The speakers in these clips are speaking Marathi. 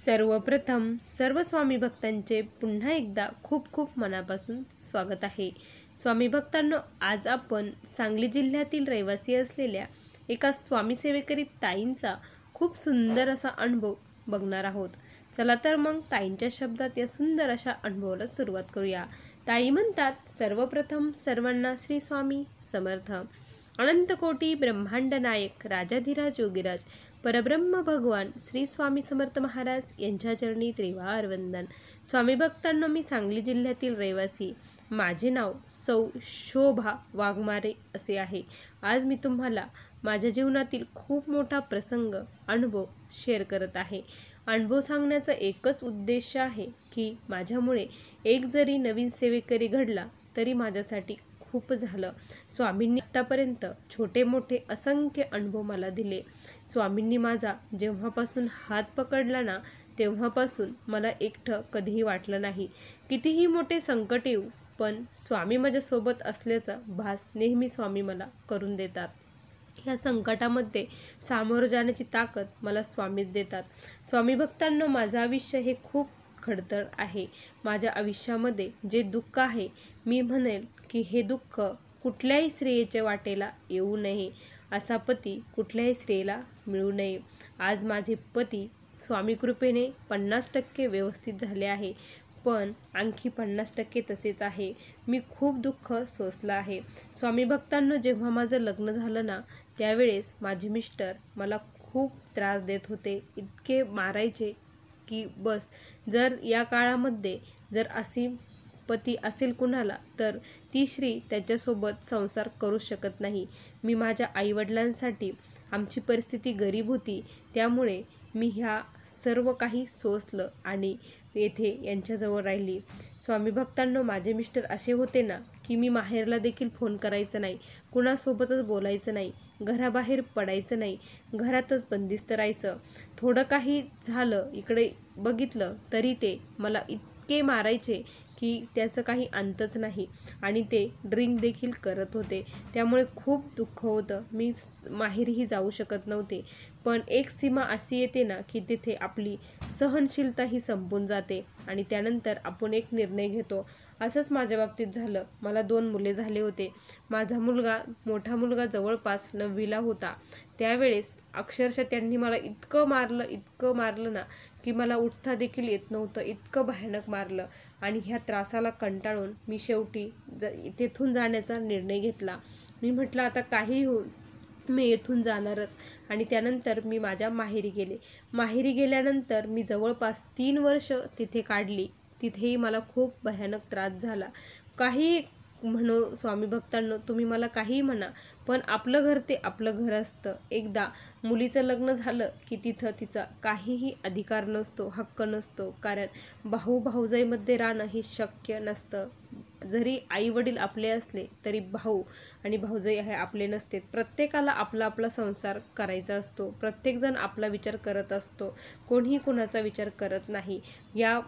सर्वप्रथम सर्व स्वामी भक्तांचे पुन्हा एकदा खूप खूप मनापासून स्वागत आहे। स्वामी भक्तांनो, आज आपण सांगली जिल्ह्यातील रहिवासी असलेल्या एका स्वामी सेवेकरी ताईंचा खूप सुंदर असा अनुभव बघणार आहोत। चला तर मग ताईंच्या शब्दात या सुंदर अशा अनुभवाला सुरुवात करूया। ताई म्हणतात, सर्वप्रथम सर्वांना श्री स्वामी समर्थ। अनंत कोटी ब्रह्मांड नायक राजाधिराज योगीराज परब्रह्म भगवान श्री स्वामी समर्थ महाराज यांच्या चरणी त्रिवार वंदन। स्वामी भक्तांनो, मी सांगली जिल्ह्यातील रहिवासी, माझे नाव सौ शोभा वाघमारे असे आहे। आज मी तुम्हाला माझ्या जीवनातील खूप मोठा प्रसंग अनुभव शेअर करत आहे। अनुभव सांगण्याचा एकच उद्देश आहे की माझ्यामुळे एक जरी नवीन सेवेकरी घडला तरी माझ्यासाठी खूप झालं। स्वामींनी आतापर्यंत छोटे मोठे असंख्य अनुभव मला दिले। स्वामींनी माझा जेव्हापासून हात पकडला ना, तेव्हापासून मला एकटं कधीही वाटलं नाही। कितीही मोठे संकट येऊ, पण स्वामी माझ्यासोबत असल्याचा भास नेहमी स्वामी मला करून देतात। या संकटामध्ये सामोरं जाण्याची ताकद मला स्वामीच देतात। स्वामी भक्तांनो, माझं आयुष्य हे खूप खडतर आहे। माझ्या आयुष्यामध्ये जे दुःख आहे, मी म्हणेल की हे दुःख कुठल्याही स्त्रियेच्या वाटेला येऊ नये, असा पती कुठल्याही स्त्रियेला मिळू नये। आज माझे पती स्वामी कृपेने 50% व्यवस्थित झाले आहे, पण आणखी 50% तसेच आहे। मी खूप दुःख सोसलं आहे। स्वामी भक्तांनो, जेव्हा माझं लग्न झालं ना, त्यावेळेस माझे मिस्टर मला खूप त्रास देत होते, इतके मारायचे की बस। जर या काळामध्ये जर अशी पती असेल कुणाला, तर ती स्त्री त्याच्यासोबत संसार करू शकत नाही। मी माझ्या आईवडिलांसाठी, आमची परिस्थिती गरीब होती, त्यामुळे मी ह्या सर्व काही सोसलं आणि येथे यांच्याजवळ राहिली। स्वामी भक्तांनो, माझे मिस्टर असे होते ना की मी माहेरला देखील फोन करायचं नाही, कुणासोबतच बोलायचं नाही, घराबाहेर पडायचं नाही, घरातच बंदिस्त राहायचं। थोडं काही झालं, इकडे बघितलं तरी ते मला इतके मारायचे की त्याचं काही अंतच नाही, आणि ते ड्रिंक देखील करत होते। त्यामुळे खूप दुःख होतं, मी माहेरही जाऊ शकत नव्हते। पण एक सीमा अशी येते ना की तिथे आपली सहनशीलता ही संपून जाते आणि त्यानंतर आपण एक निर्णय घेतो। असंच माझ्या बाबतीत झालं। मला 2 मुले झाले होते। माझा मोठा मुलगा जवळपास 9वीला होता। त्यावेळेस अक्षरशः त्यांनी मला इतकं मारलं ना की मला उठता देखील येत नव्हतं, इतकं भयानक मारलं। आणि ह्या त्रासाला कंटाळून मी शेवटी तेथून जाण्याचा निर्णय घेतला। मी म्हटलं, आता काही होऊन मी येथून जाणारच। आणि त्यानंतर मी माझ्या माहेरी गेले। माहेरी गेल्यानंतर मी जवळपास 3 वर्ष तिथे काढली। तिथेही मला खूप भयानक त्रास झाला। काही म्हणो स्वामी भक्तांनो, तुम्ही मला काही म्हणा, पण आपलं घर ते आपलं घर असतं। एकदा मुलीचं लग्न झालं की तिथं तिचा काहीही अधिकार नसतो, हक्क नसतो, कारण भाऊ भाऊजाईमध्ये राहणं हे शक्य नसतं। जरी आई वडील आपले असले तरी भाऊ आणि भाऊजाई हे आपले नसते। प्रत्येकाला आपला आपला संसार करायचा असतो, प्रत्येकजण आपला विचार करत असतो, कोणीही कोणाचा विचार करत नाही। या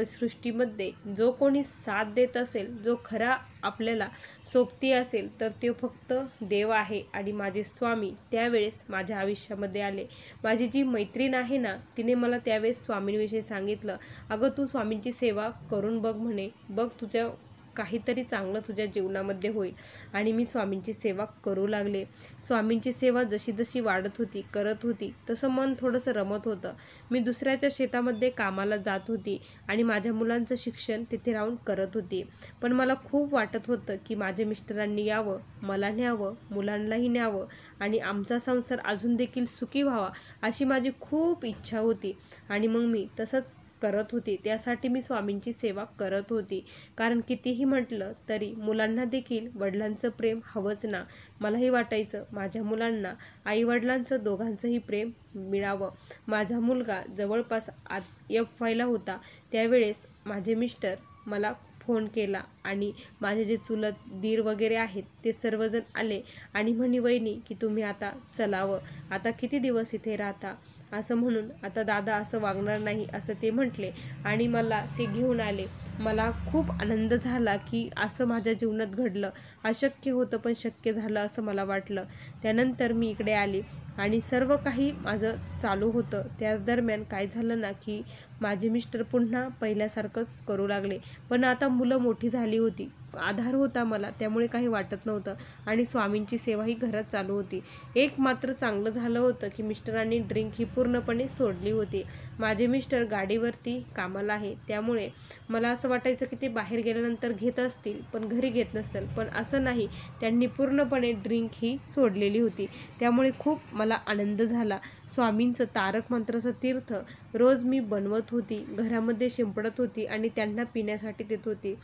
सृष्टीमध्ये जो कोणी साथ देत असेल, जो खरा आपल्याला सोबती असेल, तर ते फक्त देव आहे। आणि माझे स्वामी त्यावेळेस माझ्या आयुष्यामध्ये आले। माझी जी मैत्रीण आहे ना, तिने मला त्यावेळेस स्वामींविषयी सांगितलं, अगं तू स्वामींची सेवा करून बघ म्हणे, बघ तुझ्या काहीतरी चांगलं तुझ्या जीवनामध्ये होईल। आणि मी स्वामींची सेवा करू लागले। स्वामींची सेवा जशी जशी वाढत होती, करत होती, तसं मन थोडंसं रमत होतं। मी दुसऱ्याच्या शेतामध्ये कामाला जात होती आणि माझ्या मुलांचं शिक्षण तिथे राहून करत होती। पण मला खूप वाटत होतं की माझ्या मिस्टरांनी यावं, मला न्यावं, मुलांनाही न्यावं आणि आमचा संसार अजून देखील सुखी व्हावा, अशी माझी खूप इच्छा होती। आणि मग मी तसंच करत होती। त्यासाठी मी स्वामींची सेवा करत होती, कारण कितीही म्हटलं तरी मुलांना देखील वडिलांचं प्रेम हवंच ना। मलाही वाटायचं माझ्या मुलांना आई वडिलांचं दोघांचंही प्रेम मिळावं। माझा मुलगा जवळपास आज F.Y ला होता। त्यावेळेस माझे मिस्टर मला फोन केला आणि माझे जे चुलत दीर वगैरे आहेत ते सर्वजण आले आणि म्हणे, वहिनी की तुम्ही आता चलावं, आता किती दिवस इथे राहता, असं म्हणून आता दादा असं वागणार नाही, असं ते म्हटले आणि मला ते घेऊन आले। मला खूप आनंद झाला की असं माझ्या जीवनात घडलं। अशक्य होतं पण शक्य झालं असं मला वाटलं। त्यानंतर मी इकडे आले आणि सर्व काही माझं चालू होतं. त्या दरम्यान काय झालं ना की माझे मिस्टर पुन्हा पहिल्यासारखंच करू लागले. पण आता मुलं मोठी झाली होती, आधार होता मला, त्यामुळे काही वाटत नव्हतं आणि स्वामींची सेवाही घरात चालू होती. एक मात्र चांगलं झालं होतं की मिस्टरांनी ड्रिंक ही पूर्णपणे सोडली होती. माझे मिस्टर गाडीवरती कामाला आहे, त्यामुळे मला असं वाटायचं की ते बाहेर गेल्यानंतर घेत असतील, पण घरी घेत नसेल. पण असं नाही, त्यांनी पूर्णपणे ड्रिंक ही सोडलेली होती. त्यामुळे खूप मला आनंद झाला. स्वामींचं तारक मंत्राचं तीर्थ रोज मी बनवत होती, घरामध्ये शिंपडत होती आणि त्यांना पिण्यासाठी देत होती.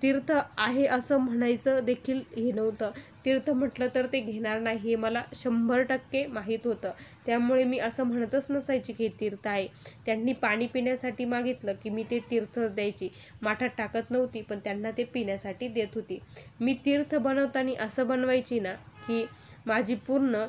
तीर्थ आहे असं म्हणायचं देखील हे नव्हतं. तीर्थ म्हटलं तर ते घेणार नाही हे मला 100% माहीत होतं. त्यामुळे मी असं म्हणतच नसायची की हे तीर्थ आहे. त्यांनी पाणी पिण्यासाठी मागितलं की मी ते तीर्थ द्यायची. माठात टाकत नव्हती, पण त्यांना ते पिण्यासाठी देत होती. मी तीर्थ बनवताना असं बनवायची ना की माझी पूर्ण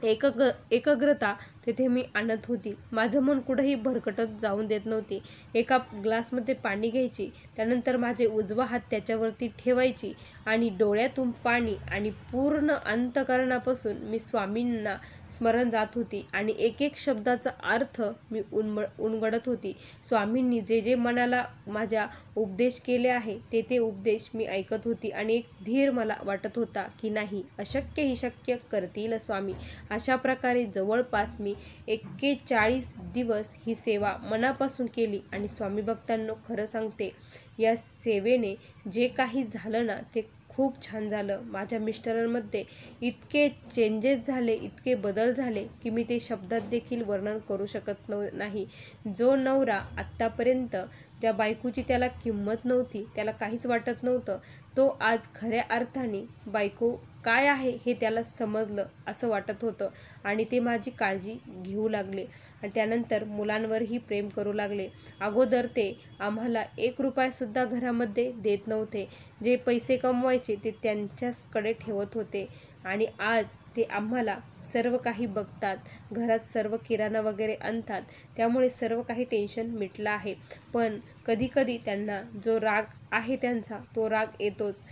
एकाग्रता तेथे मी आणत होती. माझं मन कुठेही भरकटत जाऊन देत नव्हती. एका ग्लासमध्ये पाणी घ्यायची, त्यानंतर माझे उजवा हात त्याच्यावरती ठेवायची आणि डोळ्यातून पाणी आणि पूर्ण अंतःकरणापासून मी स्वामींना स्मरण जात होती आणि एक एक शब्दाचा अर्थ मी उलगडत होती. स्वामींनी जे जे मनाला माझ्या उपदेश केले आहे ते ते उपदेश मी ऐकत होती आणि एक धीर मला वाटत होता की नाही, अशक्य ही शक्य करतील स्वामी. अशा प्रकारे जवळपास मी 41 दिवस ही सेवा मनापासून केली आणि स्वामी भक्तांनो, खरं सांगते, या सेवेने जे काही झालं ना ते खूप छान झालं. माझ्या मिस्टरांमध्ये इतके चेंजेस झाले, इतके बदल झाले की मी ते शब्दात देखील वर्णन करू शकत नाही. जो नवरा आत्तापर्यंत ज्या बायकोची त्याला किंमत नव्हती, त्याला काहीच वाटत नव्हतं, तो आज खऱ्या अर्थाने बायको काय आहे हे त्याला समजलं असं वाटत होतं आणि ते माझी काळजी घेऊ लागले आणि त्यानंतर मुलांवरही प्रेम करू लागले. अगोदर ते आम्हाला 1 रुपयासुद्धा घरामध्ये देत नव्हते. जे पैसे कमवायचे ते त्यांच्याचकडे ठेवत होते आणि आज ते आम्हाला सर्व काही बघतात, घरात सर्व किराणा वगैरे आणतात. त्यामुळे सर्व काही टेन्शन मिटलं आहे. पण कधीकधी त्यांना जो राग आहे त्यांचा तो राग येतोच.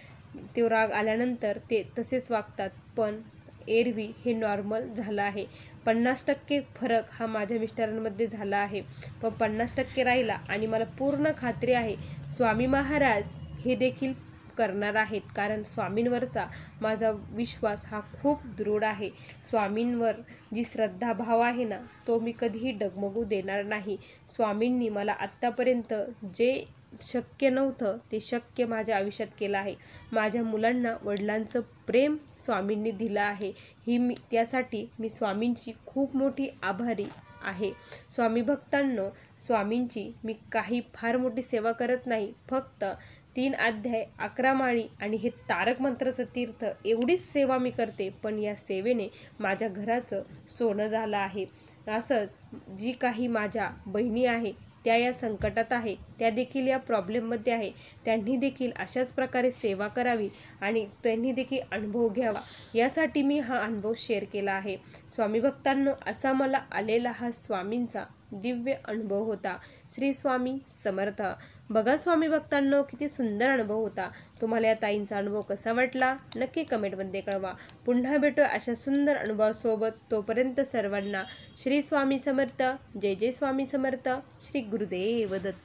तो राग आल्यानंतर ते तसेच वागतात. पण एरवी हे नॉर्मल झालं आहे. 50% फरक हा माझ्या मिस्टरांमध्ये झाला आहे, पण 50% राहिला आणि मला पूर्ण खात्री आहे स्वामी महाराज हे देखील करणार आहेत. कारण स्वामींवरचा माझा विश्वास हा खूप दृढ आहे. स्वामींवर जी श्रद्धाभाव आहे ना तो मी कधीही डगमगू देणार नाही. स्वामींनी मला आत्तापर्यंत जे शक्य नव्हतं ते शक्य माझ्या आयुष्यात केलं आहे. माझ्या मुलांना वडिलांचं प्रेम स्वामींनी दिलं आहे. त्यासाठी मी स्वामींची खूप मोठी आभारी आहे. स्वामी भक्तांनो, स्वामींची मी काही फार मोठी सेवा करत नाही. फक्त 3 अध्याय, 11 माळी आणि हे तारक मंत्राचं तीर्थ एवढीच सेवा मी करते. पण या सेवेने माझ्या घराचं सोनं झालं आहे. असंच जी काही माझ्या बहिणी आहे त्या या संकटात आहे, त्या देखील या प्रॉब्लेममध्ये आहे, त्यांनी देखील अशाच प्रकारे सेवा करावी आणि त्यांनी देखील अनुभव घ्यावा, यासाठी मी हा अनुभव शेअर केला आहे. स्वामी भक्तांनो, असा मला आलेला हा स्वामींचा दिव्य अनुभव होता. श्री स्वामी समर्थ. बघा स्वामी भक्तांनो, किती सुंदर अनुभव होता. तुम्हाला या ताईंचा अनुभव कसा वाटला नक्की कमेंटमध्ये कळवा. पुन्हा भेटू अशा सुंदर अनुभवासोबत. तोपर्यंत सर्वांना श्री स्वामी समर्थ. जय जय स्वामी समर्थ. श्री गुरुदेव दत्त.